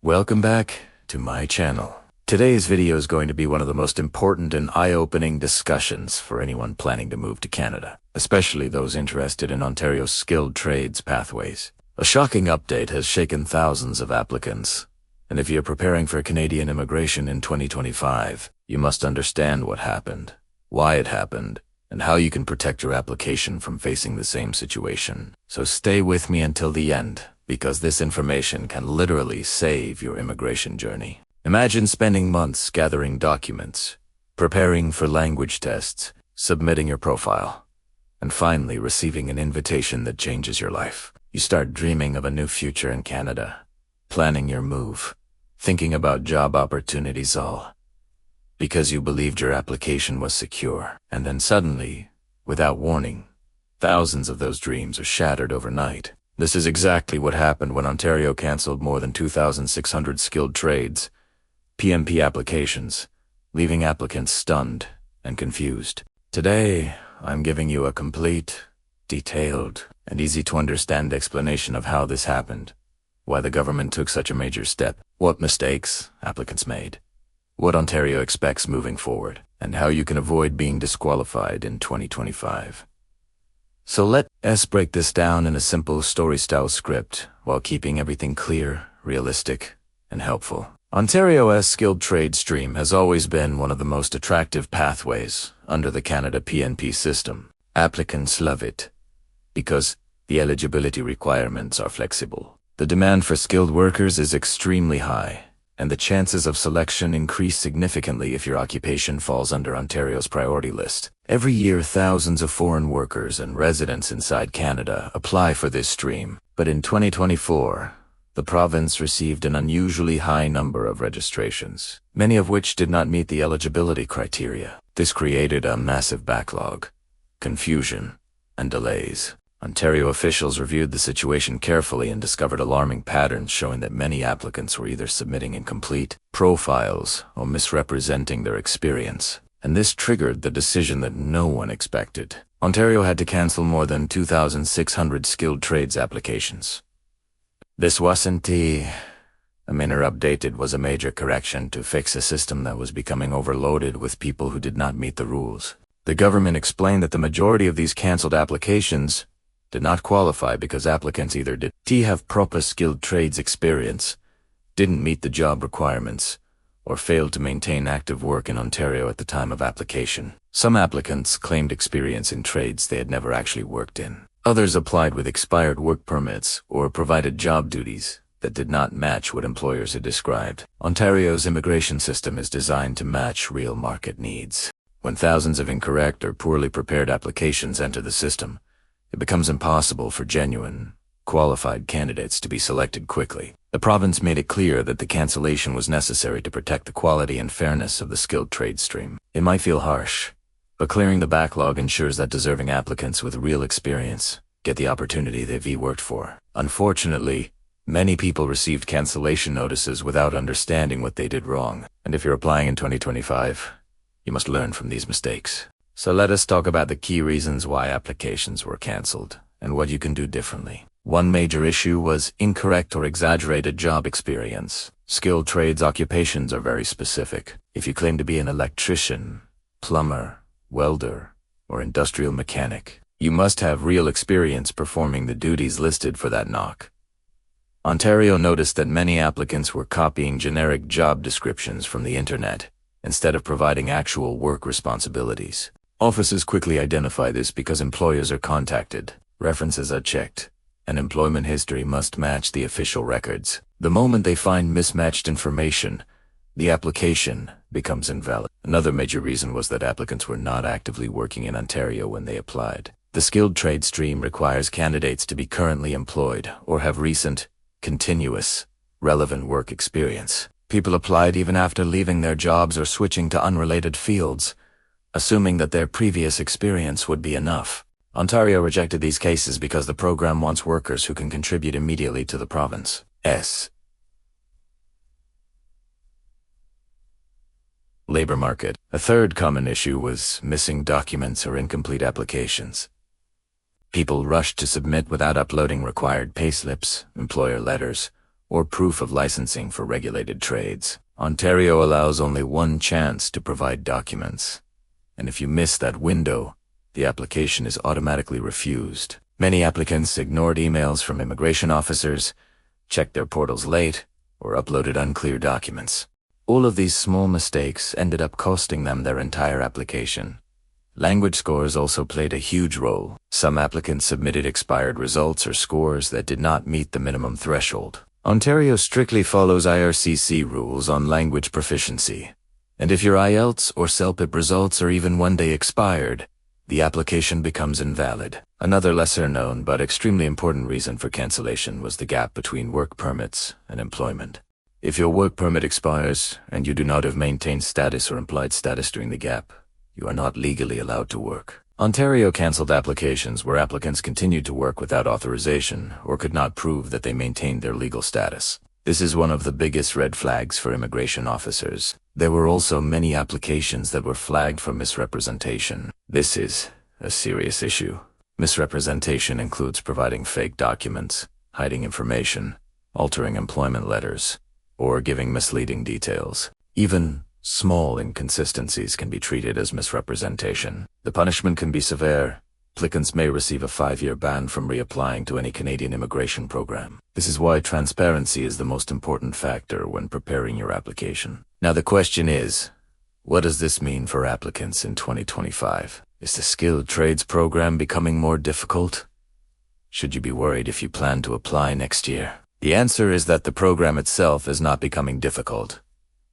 Welcome back to my channel. Today's video is going to be one of the most important and eye-opening discussions for anyone planning to move to Canada, especially those interested in Ontario's skilled trades pathways. A shocking update has shaken thousands of applicants, and if you're preparing for Canadian immigration in 2025, you must understand what happened, why it happened, and how you can protect your application from facing the same situation. So stay with me until the end, because this information can literally save your immigration journey. Imagine spending months gathering documents, preparing for language tests, submitting your profile, and finally receiving an invitation that changes your life. You start dreaming of a new future in Canada, planning your move, thinking about job opportunities, all because you believed your application was secure. And then suddenly, without warning, thousands of those dreams are shattered overnight. This is exactly what happened when Ontario cancelled more than 2,600 skilled trades PNP applications, leaving applicants stunned and confused. Today, I'm giving you a complete, detailed, and easy-to-understand explanation of how this happened, why the government took such a major step, what mistakes applicants made, what Ontario expects moving forward, and how you can avoid being disqualified in 2025. So let us break this down in a simple story-style script while keeping everything clear, realistic, and helpful. Ontario's skilled trade stream has always been one of the most attractive pathways under the Canada PNP system. Applicants love it because the eligibility requirements are flexible. The demand for skilled workers is extremely high, and the chances of selection increase significantly if your occupation falls under Ontario's priority list. Every year, thousands of foreign workers and residents inside Canada apply for this stream, but in 2024, the province received an unusually high number of registrations, many of which did not meet the eligibility criteria. This created a massive backlog, confusion, and delays. Ontario officials reviewed the situation carefully and discovered alarming patterns showing that many applicants were either submitting incomplete profiles or misrepresenting their experience. And this triggered the decision that no one expected. Ontario had to cancel more than 2,600 skilled trades applications. This wasn't a minor update, it was a major correction to fix a system that was becoming overloaded with people who did not meet the rules. The government explained that the majority of these cancelled applications did not qualify because applicants either did not have proper skilled trades experience, didn't meet the job requirements, or failed to maintain active work in Ontario at the time of application. Some applicants claimed experience in trades they had never actually worked in. Others applied with expired work permits or provided job duties that did not match what employers had described. Ontario's immigration system is designed to match real market needs. When thousands of incorrect or poorly prepared applications enter the system, it becomes impossible for genuine, qualified candidates to be selected quickly. The province made it clear that the cancellation was necessary to protect the quality and fairness of the skilled trade stream. It might feel harsh, but clearing the backlog ensures that deserving applicants with real experience get the opportunity they've worked for. Unfortunately, many people received cancellation notices without understanding what they did wrong. And if you're applying in 2025, you must learn from these mistakes. So let us talk about the key reasons why applications were cancelled and what you can do differently. One major issue was incorrect or exaggerated job experience. Skilled trades occupations are very specific. If you claim to be an electrician, plumber, welder, or industrial mechanic, you must have real experience performing the duties listed for that knock. Ontario noticed that many applicants were copying generic job descriptions from the internet instead of providing actual work responsibilities. Offices quickly identify this because employers are contacted, references are checked, and employment history must match the official records. The moment they find mismatched information, the application becomes invalid. Another major reason was that applicants were not actively working in Ontario when they applied. The skilled trade stream requires candidates to be currently employed or have recent, continuous, relevant work experience. People applied even after leaving their jobs or switching to unrelated fields, assuming that their previous experience would be enough. Ontario rejected these cases because the program wants workers who can contribute immediately to the province's labor market. A third common issue was missing documents or incomplete applications. People rushed to submit without uploading required payslips, employer letters, or proof of licensing for regulated trades. Ontario allows only one chance to provide documents, and if you miss that window, the application is automatically refused. Many applicants ignored emails from immigration officers, checked their portals late, or uploaded unclear documents. All of these small mistakes ended up costing them their entire application. Language scores also played a huge role. Some applicants submitted expired results or scores that did not meet the minimum threshold. Ontario strictly follows IRCC rules on language proficiency, and if your IELTS or CELPIP results are even one day expired, the application becomes invalid. Another lesser-known but extremely important reason for cancellation was the gap between work permits and employment. If your work permit expires and you do not have maintained status or implied status during the gap, you are not legally allowed to work. Ontario cancelled applications where applicants continued to work without authorization or could not prove that they maintained their legal status. This is one of the biggest red flags for immigration officers. There were also many applications that were flagged for misrepresentation. This is a serious issue. Misrepresentation includes providing fake documents, hiding information, altering employment letters, or giving misleading details. Even small inconsistencies can be treated as misrepresentation. The punishment can be severe. Applicants may receive a 5-year ban from reapplying to any Canadian immigration program. This is why transparency is the most important factor when preparing your application. Now the question is, what does this mean for applicants in 2025? Is the Skilled Trades program becoming more difficult? Should you be worried if you plan to apply next year? The answer is that the program itself is not becoming difficult,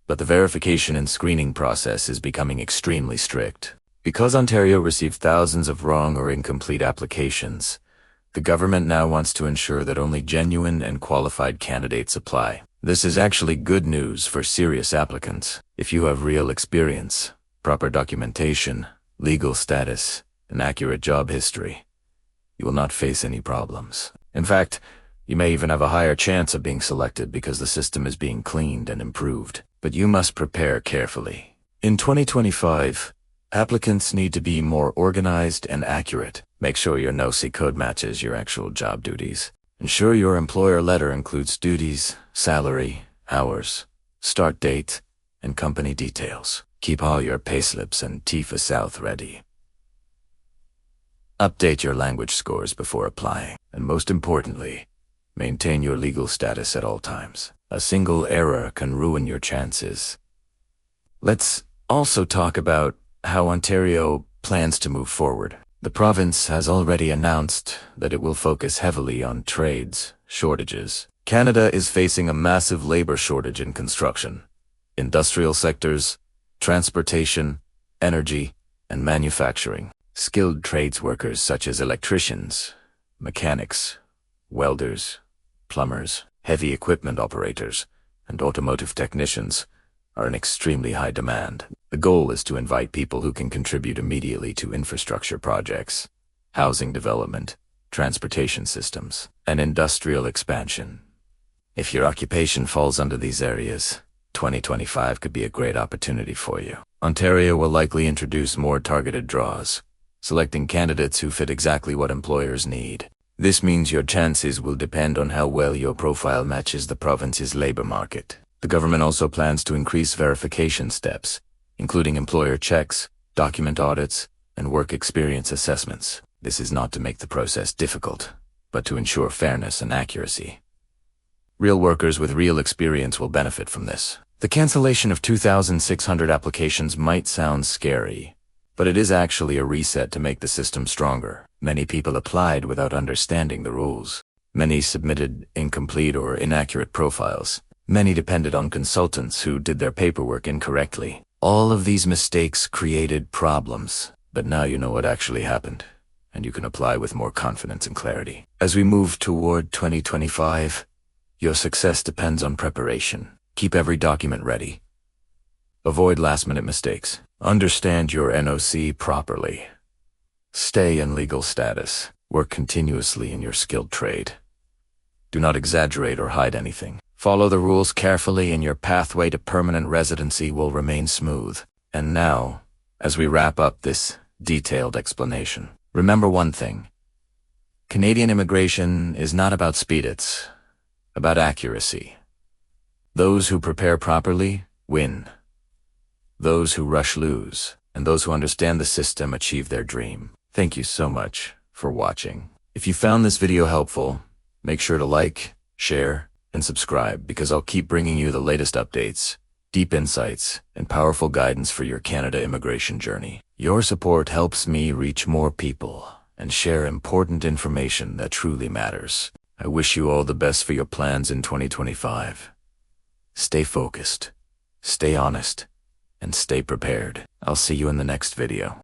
but the verification and screening process is becoming extremely strict. Because Ontario received thousands of wrong or incomplete applications, the government now wants to ensure that only genuine and qualified candidates apply. This is actually good news for serious applicants. If you have real experience, proper documentation, legal status, and accurate job history, you will not face any problems. In fact, you may even have a higher chance of being selected because the system is being cleaned and improved. But you must prepare carefully. In 2025, applicants need to be more organized and accurate. Make sure your NOC code matches your actual job duties. Ensure your employer letter includes duties, salary, hours, start date, and company details. Keep all your payslips and TIFA South ready. Update your language scores before applying. And most importantly, maintain your legal status at all times. A single error can ruin your chances. Let's also talk about how Ontario plans to move forward. The province has already announced that it will focus heavily on trades shortages. Canada is facing a massive labor shortage in construction, industrial sectors, transportation, energy, and manufacturing. Skilled trades workers such as electricians, mechanics, welders, plumbers, heavy equipment operators, and automotive technicians are in extremely high demand. The goal is to invite people who can contribute immediately to infrastructure projects, housing development, transportation systems, and industrial expansion. If your occupation falls under these areas, 2025 could be a great opportunity for you. Ontario will likely introduce more targeted draws, selecting candidates who fit exactly what employers need. This means your chances will depend on how well your profile matches the province's labor market. The government also plans to increase verification steps, including employer checks, document audits, and work experience assessments. This is not to make the process difficult, but to ensure fairness and accuracy. Real workers with real experience will benefit from this. The cancellation of 2,600 applications might sound scary, but it is actually a reset to make the system stronger. Many people applied without understanding the rules. Many submitted incomplete or inaccurate profiles. Many depended on consultants who did their paperwork incorrectly. All of these mistakes created problems, but now you know what actually happened, and you can apply with more confidence and clarity. As we move toward 2025, your success depends on preparation. Keep every document ready. Avoid last-minute mistakes. Understand your NOC properly. Stay in legal status. Work continuously in your skilled trade. Do not exaggerate or hide anything. Follow the rules carefully and your pathway to permanent residency will remain smooth. And now, as we wrap up this detailed explanation, remember one thing. Canadian immigration is not about speed, it's about accuracy. Those who prepare properly win. Those who rush lose, and those who understand the system achieve their dream. Thank you so much for watching. If you found this video helpful, make sure to like, share, and subscribe because I'll keep bringing you the latest updates, deep insights, and powerful guidance for your Canada immigration journey. Your support helps me reach more people and share important information that truly matters. I wish you all the best for your plans in 2025. Stay focused, stay honest, and stay prepared. I'll see you in the next video.